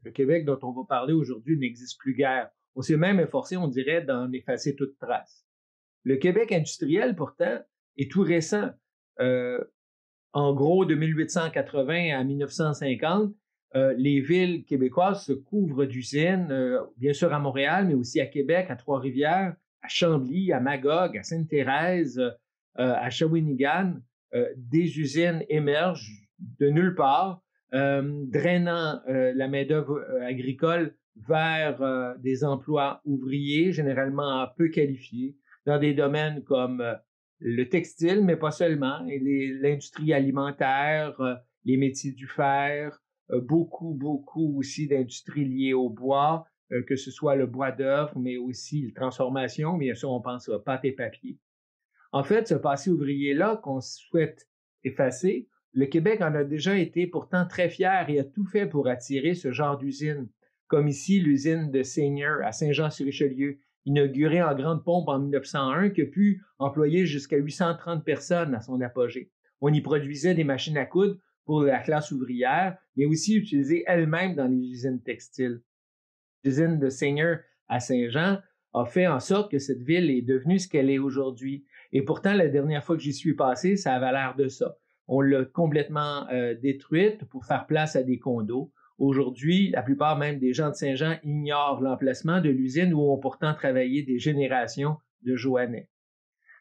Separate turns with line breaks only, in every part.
Le Québec dont on va parler aujourd'hui n'existe plus guère. On s'est même efforcé, on dirait, d'en effacer toute trace. Le Québec industriel, pourtant, est tout récent. Euh, En gros, de 1880 à 1950, les villes québécoises se couvrent d'usines, bien sûr à Montréal, mais aussi à Québec, à Trois-Rivières, à Chambly, à Magog, à Sainte-Thérèse, à Shawinigan. Des usines émergent de nulle part, drainant la main-d'œuvre agricole vers des emplois ouvriers, généralement peu qualifiés, dans des domaines comme le textile, mais pas seulement, et l'industrie alimentaire, les métiers du fer, beaucoup aussi d'industries liées au bois, que ce soit le bois d'œuvre, mais aussi la transformation, bien sûr, on pense à pâte et papier. En fait, ce passé ouvrier-là qu'on souhaite effacer, le Québec en a déjà été pourtant très fier et a tout fait pour attirer ce genre d'usine, comme ici l'usine de Seigneur à Saint-Jean-sur-Richelieu, inaugurée en grande pompe en 1901, qui a pu employer jusqu'à 830 personnes à son apogée. On y produisait des machines à coudre pour la classe ouvrière, mais aussi utilisées elles-mêmes dans les usines textiles. L'usine de Seigneur à Saint-Jean a fait en sorte que cette ville est devenue ce qu'elle est aujourd'hui. Et pourtant, la dernière fois que j'y suis passé, ça avait l'air de ça. On l'a complètement détruite pour faire place à des condos. Aujourd'hui, la plupart même des gens de Saint-Jean ignorent l'emplacement de l'usine où ont pourtant travaillé des générations de Joannais.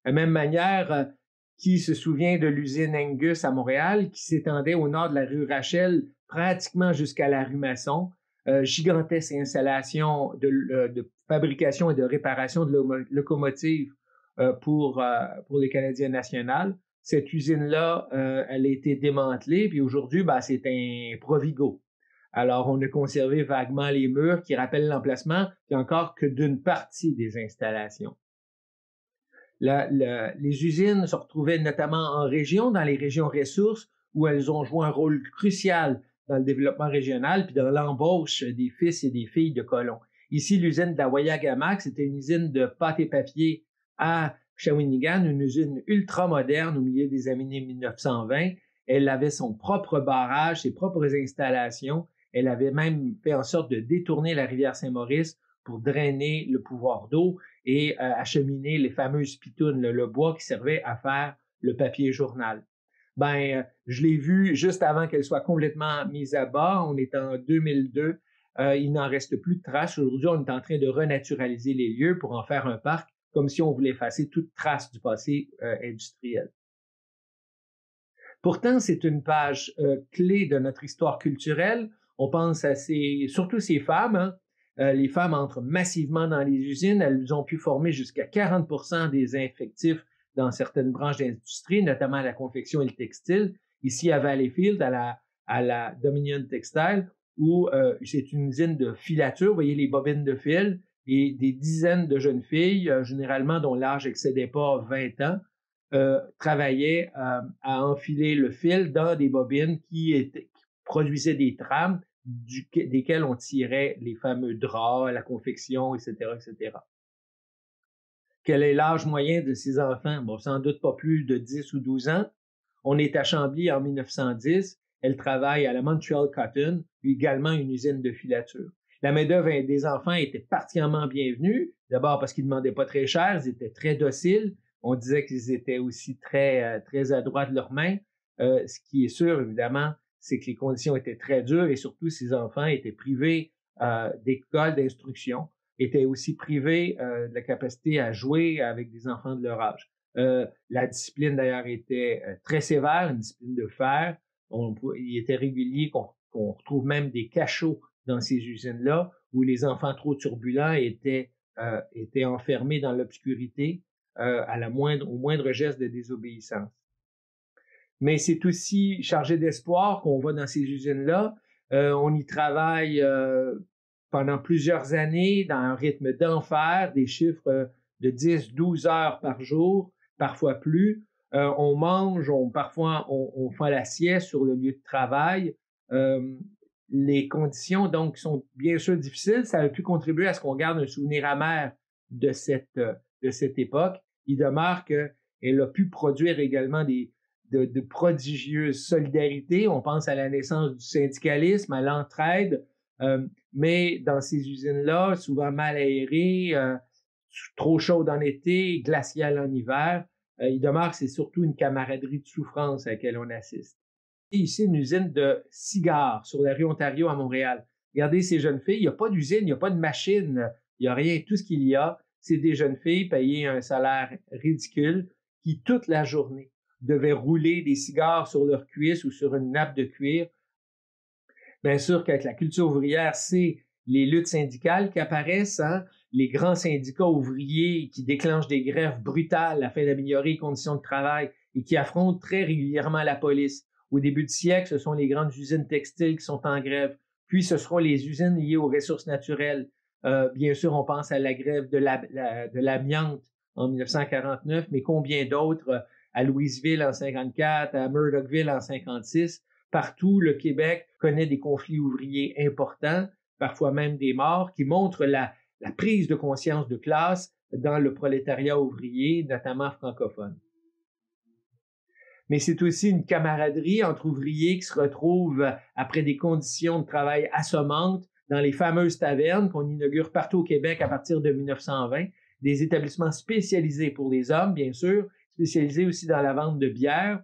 De la même manière, qui se souvient de l'usine Angus à Montréal, qui s'étendait au nord de la rue Rachel, pratiquement jusqu'à la rue Masson, gigantesque installation de fabrication et de réparation de locomotives pour les Canadiens nationales. Cette usine-là, elle a été démantelée, puis aujourd'hui, c'est un Provigo. Alors, on a conservé vaguement les murs qui rappellent l'emplacement, puis encore que d'une partie des installations. Les usines se retrouvaient notamment en région, dans les régions ressources, où elles ont joué un rôle crucial dans le développement régional, puis dans l'embauche des fils et des filles de colons. Ici, l'usine de la Wayagamack, c'était une usine de pâte et papier à Shawinigan, une usine ultra moderne au milieu des années 1920. Elle avait son propre barrage, ses propres installations. Elle avait même fait en sorte de détourner la rivière Saint-Maurice pour drainer le pouvoir d'eau et acheminer les fameuses pitounes, le bois qui servait à faire le papier journal. Je l'ai vu juste avant qu'elle soit complètement mise à bas. On est en 2002. Il n'en reste plus de traces. Aujourd'hui, on est en train de renaturaliser les lieux pour en faire un parc, comme si on voulait effacer toute trace du passé industriel. Pourtant, c'est une page clé de notre histoire culturelle. On pense à surtout ces femmes, hein. Les femmes entrent massivement dans les usines. Elles ont pu former jusqu'à 40% des effectifs dans certaines branches d'industrie, notamment la confection et le textile. Ici, à Valleyfield, à la Dominion Textile, où c'est une usine de filature. Vous voyez les bobines de fil et des dizaines de jeunes filles, généralement dont l'âge excédait pas 20 ans, travaillaient à enfiler le fil dans des bobines qui produisaient des trames desquels on tirait les fameux draps, la confection, etc., etc. Quel est l'âge moyen de ces enfants? Bon, sans doute pas plus de 10 ou 12 ans. On est à Chambly en 1910. Elle travaille à la Montreal Cotton, également une usine de filature. La main-d'œuvre des enfants était particulièrement bienvenue. D'abord parce qu'ils ne demandaient pas très cher, ils étaient très dociles. On disait qu'ils étaient aussi très adroits de leurs mains. Ce qui est sûr, évidemment, c'est que les conditions étaient très dures et surtout ces enfants étaient privés d'écoles d'instruction, étaient aussi privés de la capacité à jouer avec des enfants de leur âge. La discipline d'ailleurs était très sévère, une discipline de fer. Il était régulier qu'on retrouve même des cachots dans ces usines-là où les enfants trop turbulents étaient enfermés dans l'obscurité au moindre geste de désobéissance. Mais c'est aussi chargé d'espoir qu'on va dans ces usines-là. On y travaille pendant plusieurs années dans un rythme d'enfer, des chiffres de 10-12 heures par jour, parfois plus. On mange, parfois on fait la sieste sur le lieu de travail. Les conditions, donc, sont bien sûr difficiles. Ça a pu contribuer à ce qu'on garde un souvenir amer de cette époque. Il demeure qu'elle a pu produire également de prodigieuses solidarités. On pense à la naissance du syndicalisme, à l'entraide. Mais dans ces usines-là, souvent mal aérées, trop chaudes en été, glaciales en hiver, il demeure que c'est surtout une camaraderie de souffrance à laquelle on assiste. Et ici, une usine de cigares sur la rue Ontario à Montréal. Regardez ces jeunes filles, il n'y a pas d'usine, il n'y a pas de machine, il n'y a rien. Tout ce qu'il y a, c'est des jeunes filles payées un salaire ridicule qui, toute la journée, devaient rouler des cigares sur leurs cuisses ou sur une nappe de cuir. Bien sûr qu'avec la culture ouvrière, c'est les luttes syndicales qui apparaissent, hein? Les grands syndicats ouvriers qui déclenchent des grèves brutales afin d'améliorer les conditions de travail et qui affrontent très régulièrement la police. Au début du siècle, ce sont les grandes usines textiles qui sont en grève. Puis, ce seront les usines liées aux ressources naturelles. Bien sûr, on pense à la grève de l'amiante en 1949, mais combien d'autres à Louisville en 54, à Murdochville en 56. Partout, le Québec connaît des conflits ouvriers importants, parfois même des morts, qui montrent la prise de conscience de classe dans le prolétariat ouvrier, notamment francophone. Mais c'est aussi une camaraderie entre ouvriers qui se retrouvent après des conditions de travail assommantes dans les fameuses tavernes qu'on inaugure partout au Québec à partir de 1920, des établissements spécialisés pour les hommes, bien sûr, spécialisés aussi dans la vente de bière,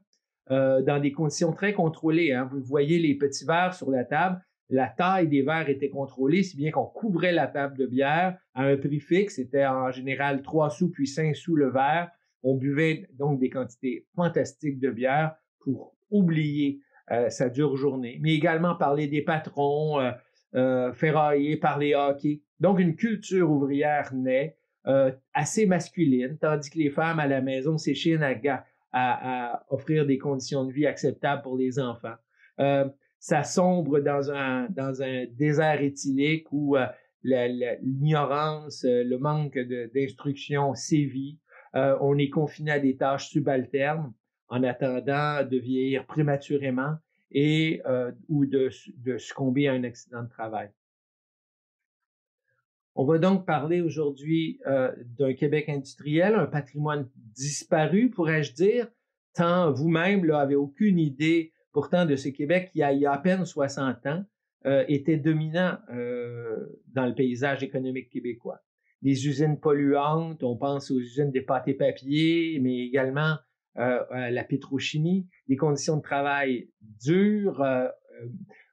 dans des conditions très contrôlées. Hein. Vous voyez les petits verres sur la table. La taille des verres était contrôlée, si bien qu'on couvrait la table de bière à un prix fixe. C'était en général 3 sous puis 5 sous le verre. On buvait donc des quantités fantastiques de bière pour oublier sa dure journée. Mais également parler des patrons, ferrailler, parler hockey. Donc une culture ouvrière naît, assez masculine, tandis que les femmes à la maison s'échinent à offrir des conditions de vie acceptables pour les enfants. Ça sombre dans un désert éthylique où l'ignorance, le manque d'instruction sévit. On est confiné à des tâches subalternes en attendant de vieillir prématurément et ou de succomber à un accident de travail. On va donc parler aujourd'hui d'un Québec industriel, un patrimoine disparu, pourrais-je dire, tant vous-même n'avez aucune idée pourtant de ce Québec qui, il y a à peine 60 ans, était dominant dans le paysage économique québécois. Des usines polluantes, on pense aux usines des pâtés papier, mais également à la pétrochimie, des conditions de travail dures,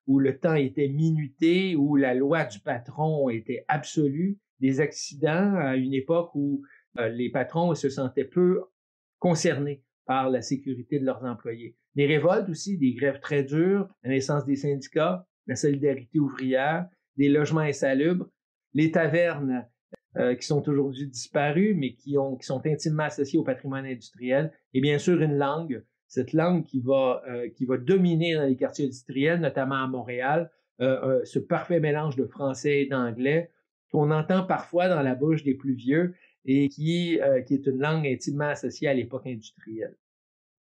où le temps était minuté, où la loi du patron était absolue, des accidents à une époque où les patrons se sentaient peu concernés par la sécurité de leurs employés. Des révoltes aussi, des grèves très dures, la naissance des syndicats, la solidarité ouvrière, des logements insalubres, les tavernes qui sont aujourd'hui disparues, mais qui sont intimement associées au patrimoine industriel, et bien sûr une langue, cette langue qui va dominer dans les quartiers industriels, notamment à Montréal, ce parfait mélange de français et d'anglais qu'on entend parfois dans la bouche des plus vieux et qui est une langue intimement associée à l'époque industrielle.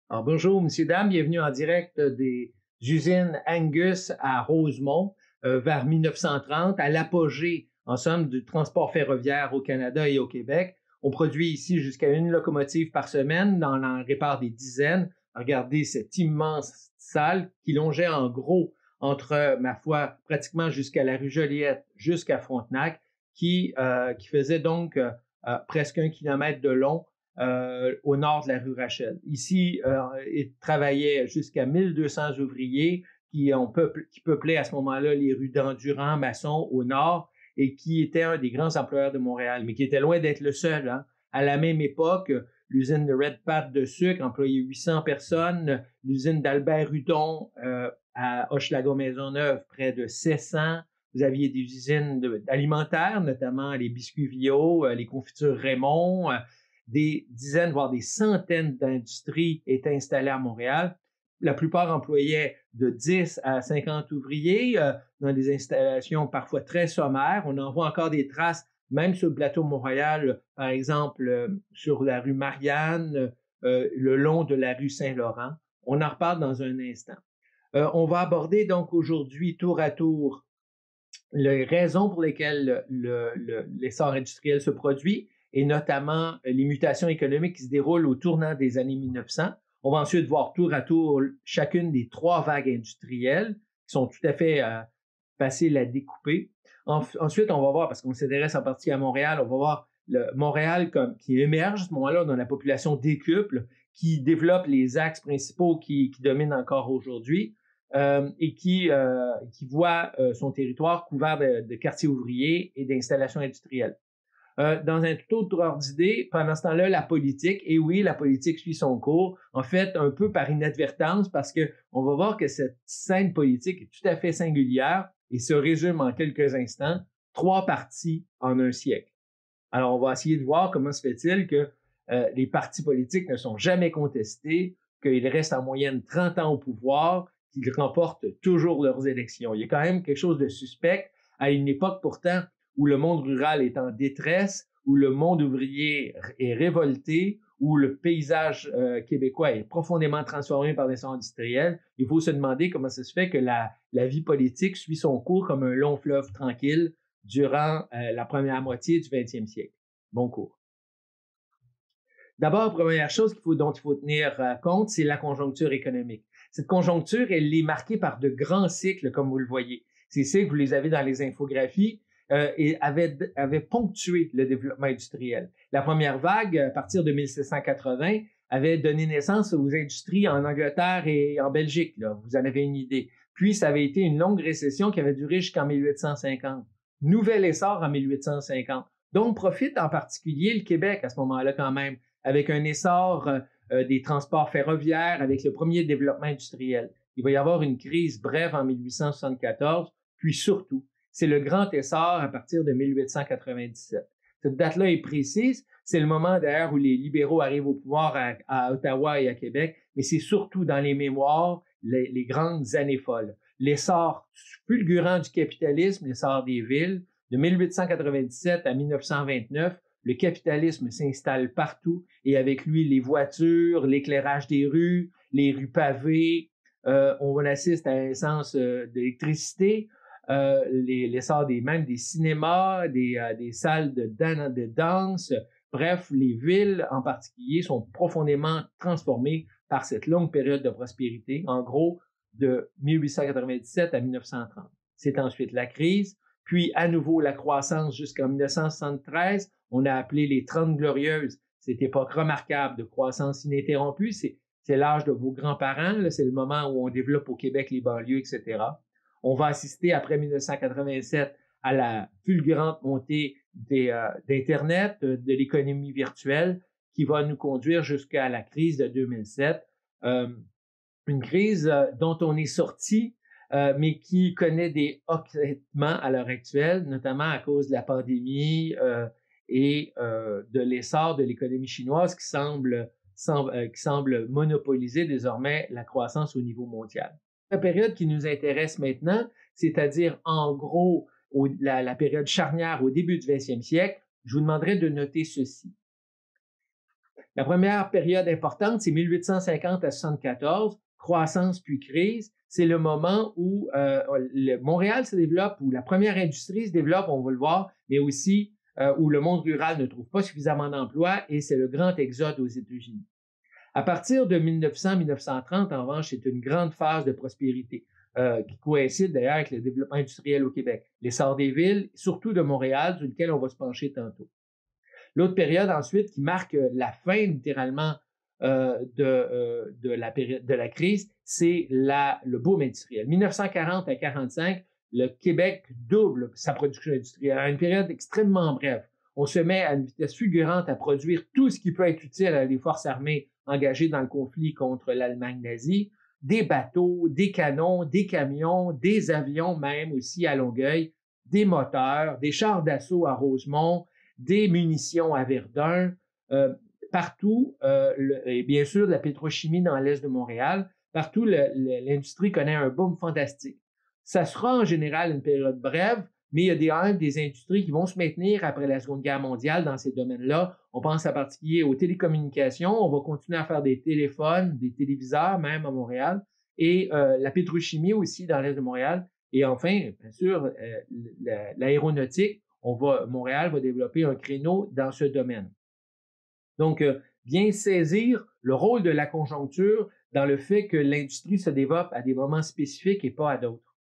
Alors bonjour, messieurs, dames, bienvenue en direct des usines Angus à Rosemont vers 1930, à l'apogée, en somme, du transport ferroviaire au Canada et au Québec. On produit ici jusqu'à 1 locomotive par semaine, on en répare des dizaines. Regardez cette immense salle qui longeait en gros entre, ma foi, pratiquement jusqu'à la rue Joliette, jusqu'à Frontenac, qui faisait donc presque 1 kilomètre de long au nord de la rue Rachel. Ici, il travaillait jusqu'à 1200 ouvriers qui peuplaient à ce moment-là les rues d'Endurant, Masson au nord et qui étaient un des grands employeurs de Montréal, mais qui était loin d'être le seul. Hein. À la même époque, l'usine de Red Pat de sucre employait 800 personnes, l'usine d'Albert Hudon à Hochelaga-Maisonneuve, près de 700. Vous aviez des usines alimentaires, notamment les biscuits Vio, les confitures Raymond, des dizaines, voire des centaines d'industries étaient installées à Montréal. La plupart employaient de 10 à 50 ouvriers dans des installations parfois très sommaires. On en voit encore des traces, même sur le plateau Montréal, par exemple sur la rue Marianne, le long de la rue Saint-Laurent. On en reparle dans un instant. On va aborder donc aujourd'hui tour à tour les raisons pour lesquelles l'essor industriel se produit et notamment les mutations économiques qui se déroulent au tournant des années 1900. On va ensuite voir tour à tour chacune des 3 vagues industrielles qui sont tout à fait facile à découper. Ensuite, on va voir, parce qu'on s'intéresse en partie à Montréal, on va voir Montréal qui émerge à ce moment-là, dont la population décuple, qui développe les axes principaux qui dominent encore aujourd'hui et qui voit son territoire couvert de quartiers ouvriers et d'installations industrielles. Dans un tout autre ordre d'idée, pendant ce temps-là, la politique, et oui, la politique suit son cours, en fait, un peu par inadvertance, parce que on va voir que cette scène politique est tout à fait singulière et se résume en quelques instants, 3 partis en un siècle. Alors, on va essayer de voir comment se fait-il que les partis politiques ne sont jamais contestés, qu'ils restent en moyenne 30 ans au pouvoir, qu'ils remportent toujours leurs élections. Il y a quand même quelque chose de suspect à une époque pourtant où le monde rural est en détresse, où le monde ouvrier est révolté, où le paysage québécois est profondément transformé par l'essor industriel. Il faut se demander comment ça se fait que la vie politique suit son cours comme un long fleuve tranquille durant la première moitié du 20e siècle. Bon cours. D'abord, première chose dont il faut tenir compte, c'est la conjoncture économique. Cette conjoncture, elle est marquée par de grands cycles, comme vous le voyez. Ces cycles, vous les avez dans les infographies, et avaient ponctué le développement industriel. La première vague, à partir de 1780, avait donné naissance aux industries en Angleterre et en Belgique. Là. Vous en avez une idée. Puis, ça avait été une longue récession qui avait duré jusqu'en 1850. Nouvel essor en 1850, dont profite en particulier le Québec à ce moment-là quand même, avec un essor des transports ferroviaires, avec le premier développement industriel. Il va y avoir une crise brève en 1874, puis surtout, c'est le grand essor à partir de 1897. Cette date-là est précise. C'est le moment d'ailleurs où les libéraux arrivent au pouvoir à Ottawa et à Québec, mais c'est surtout dans les mémoires les grandes années folles. L'essor fulgurant du capitalisme, l'essor des villes, de 1897 à 1929, le capitalisme s'installe partout et avec lui les voitures, l'éclairage des rues, les rues pavées. On assiste à l'essence d'électricité. L'essor même des cinémas, des salles de danse. Bref, les villes en particulier sont profondément transformées par cette longue période de prospérité, en gros de 1897 à 1930. C'est ensuite la crise, puis à nouveau la croissance jusqu'en 1973. On a appelé les 30 glorieuses cette époque remarquable de croissance ininterrompue. C'est l'âge de vos grands-parents, c'est le moment où on développe au Québec les banlieues, etc. On va assister après 1987 à la fulgurante montée d'Internet, de l'économie virtuelle, qui va nous conduire jusqu'à la crise de 2007. Une crise dont on est sorti, mais qui connaît des hoquetements à l'heure actuelle, notamment à cause de la pandémie et de l'essor de l'économie chinoise qui semble monopoliser désormais la croissance au niveau mondial. La période qui nous intéresse maintenant, c'est-à-dire en gros la période charnière au début du 20e siècle, je vous demanderai de noter ceci. La première période importante, c'est 1850 à 74, croissance puis crise. C'est le moment où Montréal se développe, où la première industrie se développe, on va le voir, mais aussi où le monde rural ne trouve pas suffisamment d'emplois et c'est le grand exode aux États-Unis. À partir de 1900-1930, en revanche, c'est une grande phase de prospérité qui coïncide d'ailleurs avec le développement industriel au Québec. L'essor des villes, surtout de Montréal, sur lequel on va se pencher tantôt. L'autre période ensuite qui marque la fin littéralement de la crise, c'est le boom industriel. 1940 à 1945, le Québec double sa production industrielle à une période extrêmement brève. On se met à une vitesse fulgurante à produire tout ce qui peut être utile à les forces armées engagées dans le conflit contre l'Allemagne nazie, des bateaux, des canons, des camions, des avions même aussi à Longueuil, des moteurs, des chars d'assaut à Rosemont, des munitions à Verdun, partout, et bien sûr de la pétrochimie dans l'est de Montréal, partout l'industrie connaît un boom fantastique. Ça sera en général une période brève, mais il y a des industries qui vont se maintenir après la Seconde Guerre mondiale dans ces domaines-là. On pense en particulier aux télécommunications, on va continuer à faire des téléphones, des téléviseurs même à Montréal, et la pétrochimie aussi dans l'est de Montréal. Et enfin, bien sûr, l'aéronautique, Montréal va développer un créneau dans ce domaine. Donc, bien saisir le rôle de la conjoncture dans le fait que l'industrie se développe à des moments spécifiques et pas à d'autres.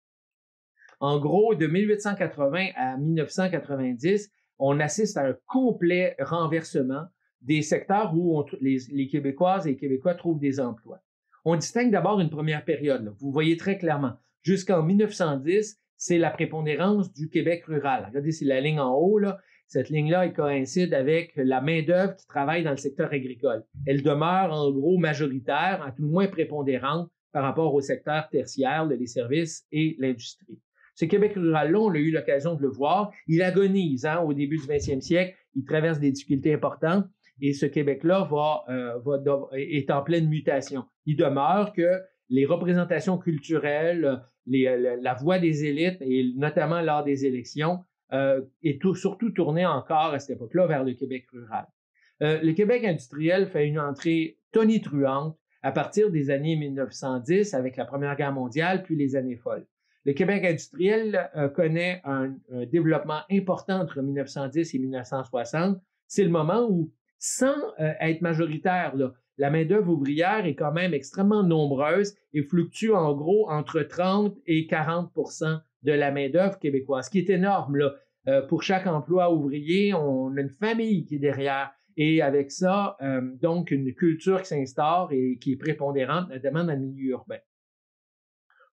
En gros, de 1880 à 1990, on assiste à un complet renversement des secteurs où les Québécoises et les Québécois trouvent des emplois. On distingue d'abord une première période, là. Vous voyez très clairement. Jusqu'en 1910, c'est la prépondérance du Québec rural. Regardez, c'est la ligne en haut, là. Cette ligne-là, elle coïncide avec la main-d'œuvre qui travaille dans le secteur agricole. Elle demeure en gros majoritaire, à tout le moins prépondérante par rapport au secteur tertiaire, les services et l'industrie. Ce Québec rural-là, on a eu l'occasion de le voir, il agonise au début du 20e siècle, il traverse des difficultés importantes et ce Québec-là est en pleine mutation. Il demeure que les représentations culturelles, la voix des élites, et notamment lors des élections, est surtout tourné encore à cette époque-là vers le Québec rural. Le Québec industriel fait une entrée tonitruante à partir des années 1910 avec la Première Guerre mondiale, puis les années folles. Le Québec industriel connaît un développement important entre 1910 et 1960. C'est le moment où, sans être majoritaire, là, la main-d'œuvre ouvrière est quand même extrêmement nombreuse et fluctue en gros entre 30 et 40 de la main-d'œuvre québécoise, ce qui est énorme, là. Pour chaque emploi ouvrier, on a une famille qui est derrière. Et avec ça, donc, une culture qui s'instaure et qui est prépondérante, notamment dans le milieu urbain.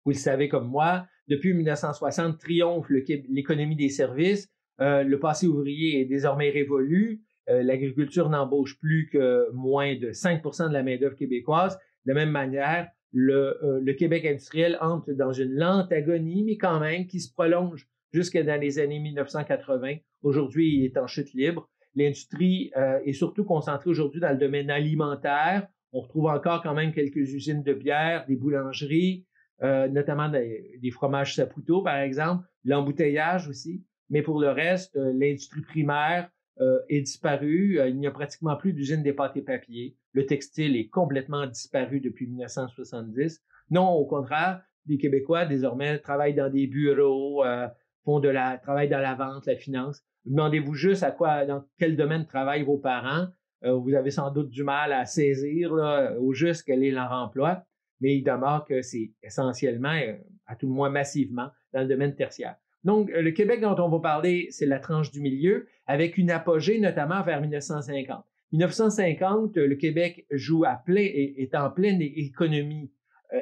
Vous le savez comme moi, depuis 1960, triomphe l'économie des services. Le passé ouvrier est désormais révolu. L'agriculture n'embauche plus que moins de 5 de la main-d'œuvre québécoise. De la même manière, le Québec industriel entre dans une lente agonie, mais quand même qui se prolonge jusque dans les années 1980. Aujourd'hui, il est en chute libre. L'industrie est surtout concentrée aujourd'hui dans le domaine alimentaire. On retrouve encore quand même quelques usines de bière, des boulangeries, notamment des fromages Saputo, par exemple, l'embouteillage aussi. Mais pour le reste, l'industrie primaire est disparue. Il n'y a pratiquement plus d'usines des pâtes et papier. Le textile est complètement disparu depuis 1970. Non, au contraire, les Québécois, désormais, travaillent dans des bureaux, travaillent dans la vente, la finance. Demandez-vous juste dans quel domaine travaillent vos parents. Vous avez sans doute du mal à saisir là, au juste quel est leur emploi, mais il demeure que c'est essentiellement, à tout le moins massivement, dans le domaine tertiaire. Donc, le Québec dont on va parler, c'est la tranche du milieu, avec une apogée notamment vers 1950. 1950, le Québec est en pleine économie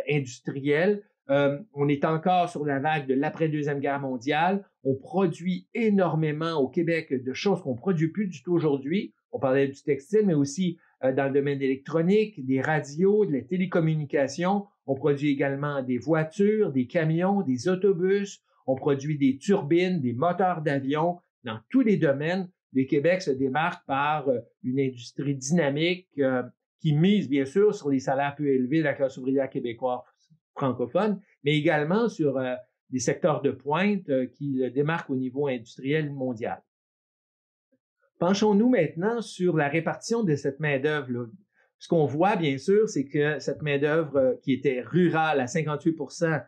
industrielle. On est encore sur la vague de l'après-deuxième guerre mondiale. On produit énormément au Québec de choses qu'on ne produit plus du tout aujourd'hui. On parlait du textile, mais aussi dans le domaine électronique, des radios, de la télécommunication. On produit également des voitures, des camions, des autobus. On produit des turbines, des moteurs d'avion. Dans tous les domaines, le Québec se démarque par une industrie dynamique qui mise bien sûr sur les salaires peu élevés de la classe ouvrière québécoise francophone, mais également sur des secteurs de pointe qui le démarquent au niveau industriel mondial. Penchons-nous maintenant sur la répartition de cette main-d'œuvre. Ce qu'on voit, bien sûr, c'est que cette main-d'œuvre qui était rurale à 58%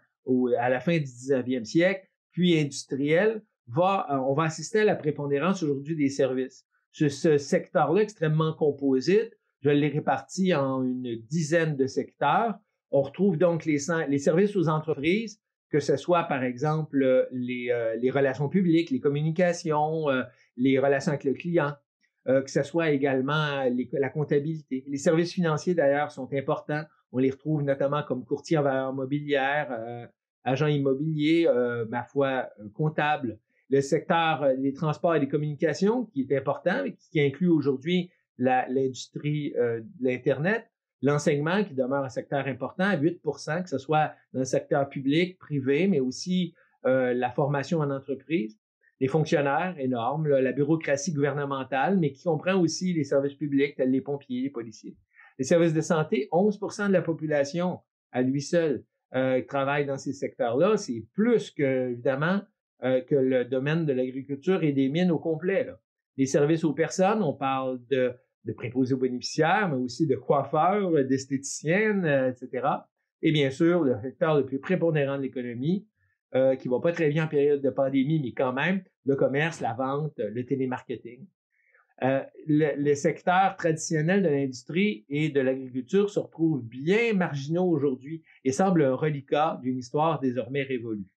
à la fin du 19e siècle, puis industrielle, on va assister à la prépondérance aujourd'hui des services. Ce secteur-là extrêmement composite, je l'ai réparti en une dizaine de secteurs. On retrouve donc les services aux entreprises, que ce soit, par exemple, les relations publiques, les communications, les relations avec le client, que ce soit également la comptabilité. Les services financiers, d'ailleurs, sont importants. On les retrouve notamment comme courtier en valeurs mobilières, agent immobilier, ma foi, comptable. Le secteur des transports et des communications, qui est important, et qui inclut aujourd'hui l'industrie de l'Internet. L'enseignement, qui demeure un secteur important, à 8 que ce soit dans le secteur public, privé, mais aussi la formation en entreprise. Les fonctionnaires, énormes, la bureaucratie gouvernementale, mais qui comprend aussi les services publics, tels les pompiers, les policiers. Les services de santé, 11 de la population, à lui seul, travaille dans ces secteurs-là. C'est plus que, évidemment, que le domaine de l'agriculture et des mines au complet, là. Les services aux personnes, on parle de préposés aux bénéficiaires, mais aussi de coiffeurs, d'esthéticiennes, etc. Et bien sûr, le secteur le plus prépondérant de l'économie, qui va pas très bien en période de pandémie, mais quand même, le commerce, la vente, le télémarketing. Le secteur traditionnel de l'industrie et de l'agriculture se retrouve bien marginaux aujourd'hui et semble un reliquat d'une histoire désormais révolue.